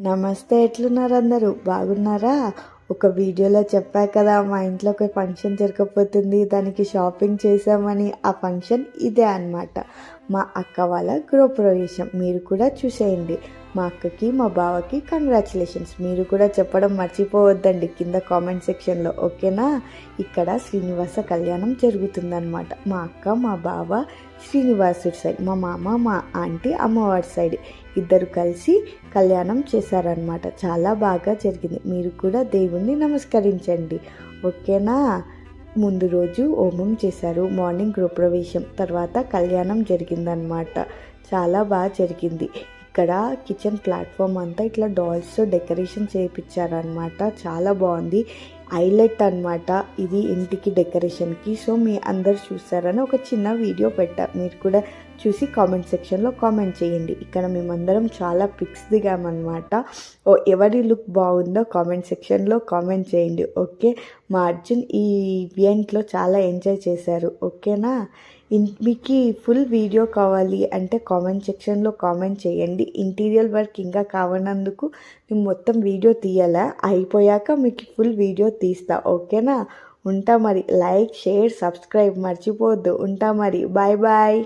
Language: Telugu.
నమస్తే, ఎట్లున్నారు అందరూ? బాగున్నారా? ఒక వీడియోలో చెప్పా కదా, మా ఇంట్లో ఒక ఫంక్షన్ జరగబోతుంది, దానికి షాపింగ్ చేసామని. ఆ ఫంక్షన్ ఇదే అన్నమాట, మా అక్క వాళ్ళ గృహప్రవేశం. మీరు కూడా చూసేయండి. మా అక్కకి మా బావకి కంగ్రాచులేషన్స్. మీరు కూడా చెప్పడం మర్చిపోవద్దండి కింద కామెంట్ సెక్షన్లో, ఓకేనా? ఇక్కడ శ్రీనివాస కళ్యాణం జరుగుతుందన్నమాట. మా అక్క మా బావ శ్రీనివాసుడి సైడ్, మా మామ మా ఆంటీ అమ్మవారి సైడ్ ఇద్దరు కలిసి కళ్యాణం చేశారనమాట. చాలా బాగా జరిగింది. మీరు కూడా దేవుణ్ణి నమస్కరించండి, ఓకేనా? ముందు రోజు హోమం చేశారు, మార్నింగ్ గృహప్రవేశం, తర్వాత కళ్యాణం జరిగిందనమాట. చాలా బాగా జరిగింది. ఇక్కడ కిచెన్ ప్లాట్ఫామ్ అంతా ఇట్లా డాల్స్ డెకరేషన్ చేయించారనమాట. చాలా బాగుంది. హైలైట్ అనమాట ఇది ఇంటికి డెకరేషన్కి. సో మీ అందరు చూస్తారని ఒక చిన్న వీడియో పెట్టా. మీరు కూడా చూసి కామెంట్ సెక్షన్లో కామెంట్ చేయండి. ఇక్కడ మేమందరం చాలా పిక్స్ దిగామన్నమాట. ఎవరి లుక్ బాగుందో కామెంట్ సెక్షన్లో కామెంట్ చేయండి, ఓకే? మా అర్జున్ ఈ ఈవెంట్లో చాలా ఎంజాయ్ చేశారు, ఓకేనా? మీకు ఫుల్ వీడియో కావాలి అంటే కామెంట్ సెక్షన్లో కామెంట్ చేయండి. ఇంటీరియర్ వర్క్ ఇంకా కావనందుకు నేను మొత్తం వీడియో తీయాలా, అయిపోయాక మీకు ఫుల్ వీడియో తీస్తా, ఓకేనా? ఉంటా మరి. లైక్, షేర్, సబ్స్క్రైబ్ మర్చిపోవద్దు. ఉంటా మరి. Bye bye.